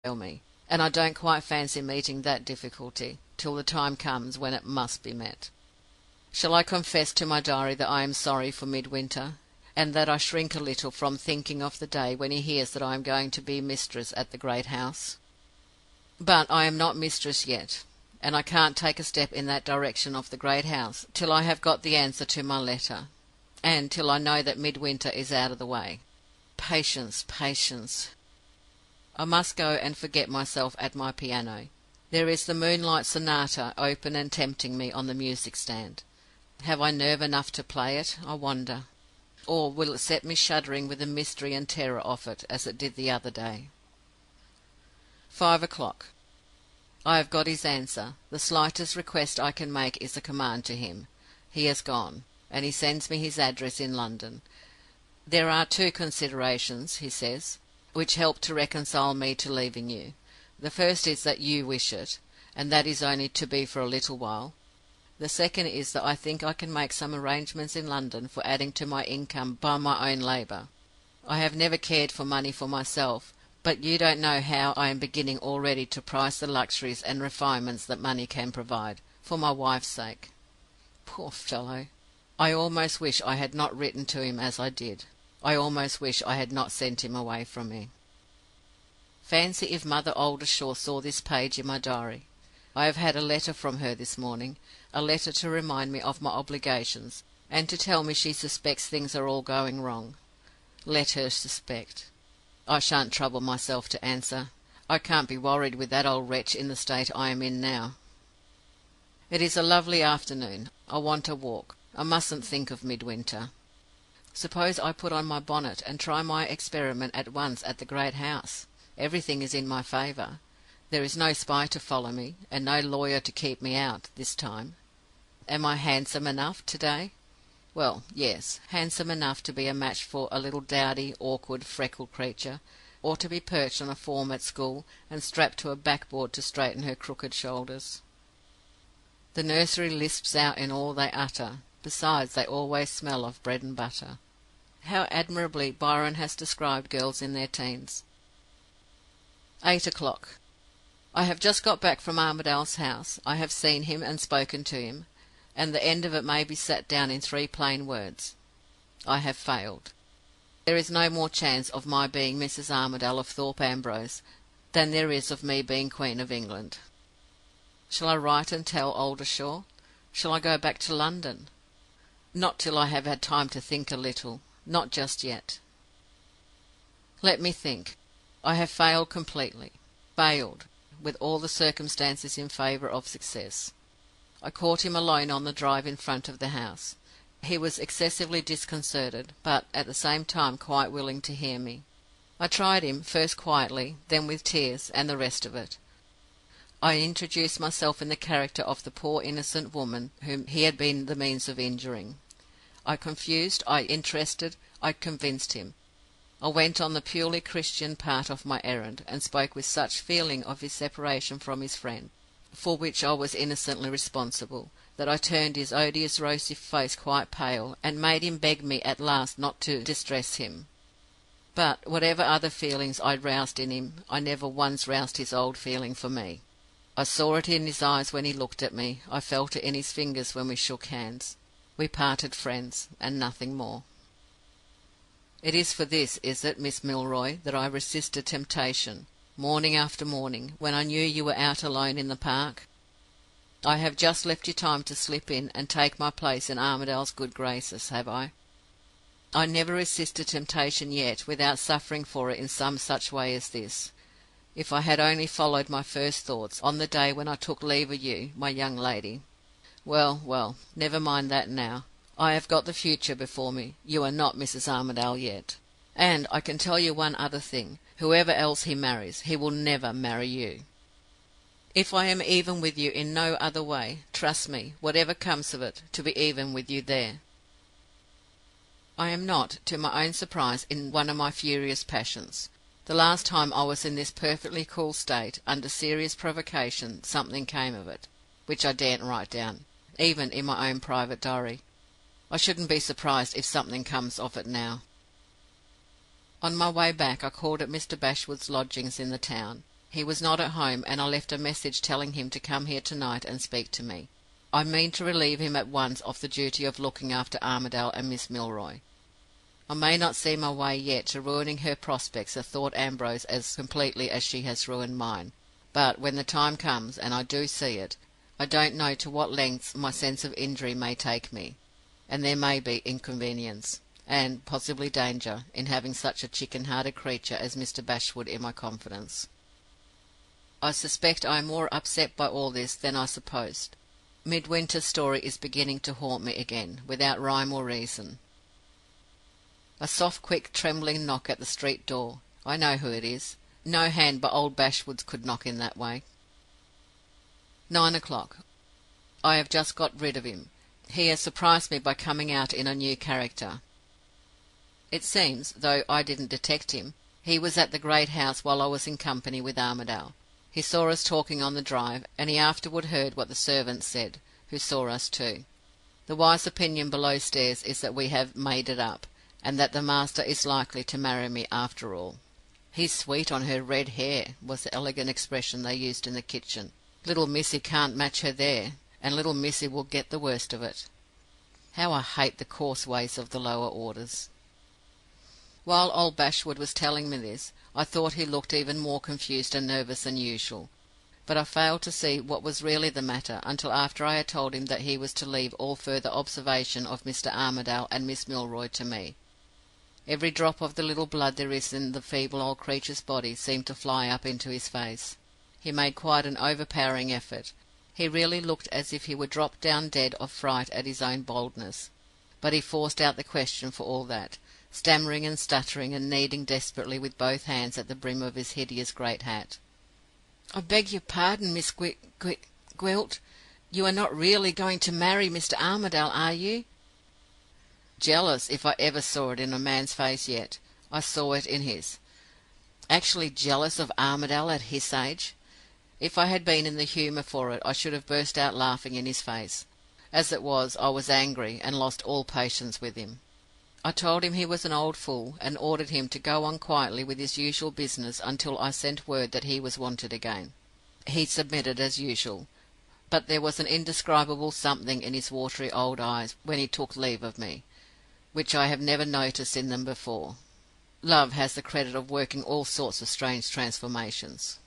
fail me, and I don't quite fancy meeting that difficulty till the time comes when it must be met. Shall I confess to my diary that I am sorry for Midwinter, and that I shrink a little from thinking of the day when he hears that I am going to be mistress at the great house? But I am not mistress yet, and I can't take a step in that direction of the great house till I have got the answer to my letter, and till I know that Midwinter is out of the way. Patience, patience. I must go and forget myself at my piano. There is the Moonlight Sonata open and tempting me on the music-stand. Have I nerve enough to play it, I wonder? Or will it set me shuddering with the mystery and terror of it, as it did the other day? 5 o'clock. I have got his answer. The slightest request I can make is a command to him. He has gone, and he sends me his address in London. There are 2 considerations, he says, which help to reconcile me to leaving you. The first is that you wish it, and that is only to be for a little while. The second is that I think I can make some arrangements in London for adding to my income by my own labour. I have never cared for money for myself, but you don't know how I am beginning already to prize the luxuries and refinements that money can provide, for my wife's sake. Poor fellow! I almost wish I had not written to him as I did. I almost wish I had not sent him away from me. Fancy if Mother Oldershaw saw this page in my diary! I have had a letter from her this morning, a letter to remind me of my obligations, and to tell me she suspects things are all going wrong. Let her suspect. I shan't trouble myself to answer. I can't be worried with that old wretch in the state I am in now. It is a lovely afternoon. I want a walk. I mustn't think of Midwinter. Suppose I put on my bonnet and try my experiment at once at the great house? Everything is in my favour. There is no spy to follow me, and no lawyer to keep me out, this time. Am I handsome enough to-day? Well, yes, handsome enough to be a match for a little dowdy, awkward, freckled creature, or to be perched on a form at school, and strapped to a backboard to straighten her crooked shoulders. The nursery lisps out in all they utter. Besides, they always smell of bread and butter. How admirably Byron has described girls in their teens. 8 o'clock. I have just got back from Armadale's house. I have seen him and spoken to him, and the end of it may be set down in 3 plain words. I have failed. There is no more chance of my being Mrs. Armadale of Thorpe Ambrose than there is of me being Queen of England. Shall I write and tell Oldershaw? Shall I go back to London? Not till I have had time to think a little. Not just yet. Let me think. I have failed completely. Failed, with all the circumstances in favour of success. I caught him alone on the drive in front of the house. He was excessively disconcerted, but at the same time quite willing to hear me. I tried him, first quietly, then with tears, and the rest of it. I introduced myself in the character of the poor innocent woman whom he had been the means of injuring. I confused, I interested, I convinced him. I went on the purely Christian part of my errand, and spoke with such feeling of his separation from his friend, for which I was innocently responsible, that I turned his odious rosy face quite pale, and made him beg me at last not to distress him. But whatever other feelings I roused in him, I never once roused his old feeling for me. I saw it in his eyes when he looked at me. I felt it in his fingers when we shook hands. We parted friends, and nothing more. It is for this, is it, Miss Milroy, that I resisted temptation, morning after morning, when I knew you were out alone in the park? I have just left you time to slip in and take my place in Armadale's good graces, have I? I never resisted temptation yet without suffering for it in some such way as this. If I had only followed my first thoughts on the day when I took leave of you, my young lady. Well, well, never mind that now. I have got the future before me. You are not Mrs. Armadale yet. And I can tell you one other thing. Whoever else he marries, he will never marry you. If I am even with you in no other way, trust me, whatever comes of it, to be even with you there. I am not, to my own surprise, in one of my furious passions. The last time I was in this perfectly cool state, under serious provocation, something came of it, which I daren't write down, even in my own private diary. I shouldn't be surprised if something comes of it now. On my way back I called at Mr. Bashwood's lodgings in the town. He was not at home, and I left a message telling him to come here tonight and speak to me. I mean to relieve him at once of the duty of looking after Armadale and Miss Milroy. I may not see my way yet to ruining her prospects athwart Ambrose as completely as she has ruined mine, but when the time comes, and I do see it, I don't know to what lengths my sense of injury may take me, and there may be inconvenience, and possibly danger, in having such a chicken-hearted creature as Mr. Bashwood in my confidence. I suspect I am more upset by all this than I supposed. Midwinter's story is beginning to haunt me again, without rhyme or reason. A soft, quick, trembling knock at the street door. I know who it is. No hand but old Bashwood's could knock in that way. 9 o'clock. I have just got rid of him. He has surprised me by coming out in a new character. It seems, though I didn't detect him, he was at the great house while I was in company with Armadale. He saw us talking on the drive, and he afterward heard what the servants said, who saw us too. The wise opinion below stairs is that we have made it up, and that the master is likely to marry me after all. "He's sweet on her red hair," was the elegant expression they used in the kitchen. "Little Missy can't match her there, and little Missy will get the worst of it." How I hate the coarse ways of the lower orders! While old Bashwood was telling me this, I thought he looked even more confused and nervous than usual, but I failed to see what was really the matter until after I had told him that he was to leave all further observation of Mr. Armadale and Miss Milroy to me. Every drop of the little blood there is in the feeble old creature's body seemed to fly up into his face. He made quite an overpowering effort. He really looked as if he would drop down dead of fright at his own boldness. But he forced out the question for all that, stammering and stuttering and kneading desperately with both hands at the brim of his hideous great hat. "I beg your pardon, Miss Gwilt. You are not really going to marry Mr. Armadale, are you?" Jealous, if I ever saw it in a man's face yet. I saw it in his. Actually jealous of Armadale at his age! If I had been in the humour for it, I should have burst out laughing in his face. As it was, I was angry, and lost all patience with him. I told him he was an old fool, and ordered him to go on quietly with his usual business until I sent word that he was wanted again. He submitted as usual, but there was an indescribable something in his watery old eyes when he took leave of me, which I have never noticed in them before. Love has the credit of working all sorts of strange transformations.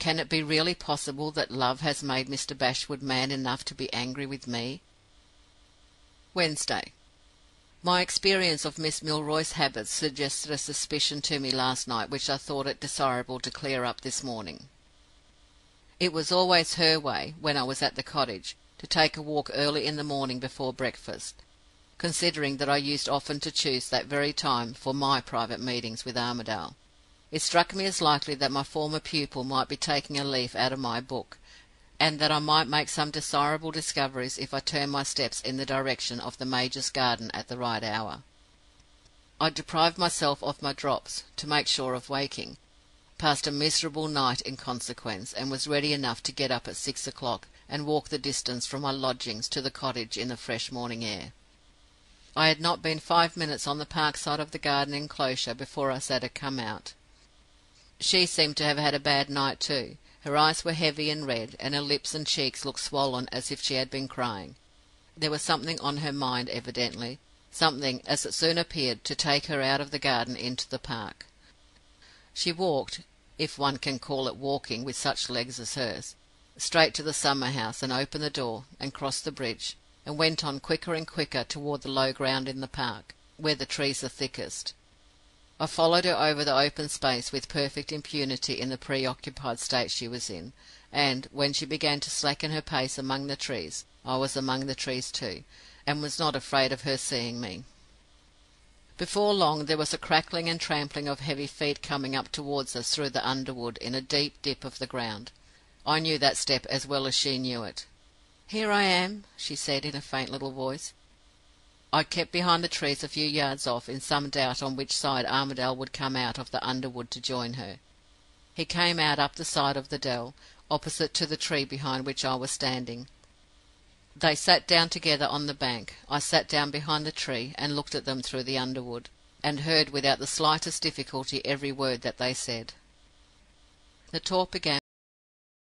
Can it be really possible that love has made Mr. Bashwood man enough to be angry with me? Wednesday. My experience of Miss Milroy's habits suggested a suspicion to me last night which I thought it desirable to clear up this morning. It was always her way, when I was at the cottage, to take a walk early in the morning before breakfast, considering that I used often to choose that very time for my private meetings with Armadale. It struck me as likely that my former pupil might be taking a leaf out of my book, and that I might make some desirable discoveries if I turned my steps in the direction of the Major's garden at the right hour. I deprived myself of my drops, to make sure of waking, passed a miserable night in consequence, and was ready enough to get up at 6 o'clock and walk the distance from my lodgings to the cottage in the fresh morning air. I had not been 5 minutes on the park side of the garden enclosure before I said her come out. She seemed to have had a bad night too. Her eyes were heavy and red, and her lips and cheeks looked swollen as if she had been crying. There was something on her mind evidently, something, as it soon appeared, to take her out of the garden into the park. She walked, if one can call it walking with such legs as hers, straight to the summer-house, and opened the door, and crossed the bridge, and went on quicker and quicker toward the low ground in the park, where the trees are thickest. I followed her over the open space with perfect impunity in the preoccupied state she was in, and, when she began to slacken her pace among the trees, I was among the trees too, and was not afraid of her seeing me. Before long there was a crackling and trampling of heavy feet coming up towards us through the underwood in a deep dip of the ground. I knew that step as well as she knew it. "Here I am," she said in a faint little voice. I kept behind the trees a few yards off, in some doubt on which side Armadale would come out of the underwood to join her. He came out up the side of the dell, opposite to the tree behind which I was standing. They sat down together on the bank. I sat down behind the tree, and looked at them through the underwood, and heard without the slightest difficulty every word that they said. The talk began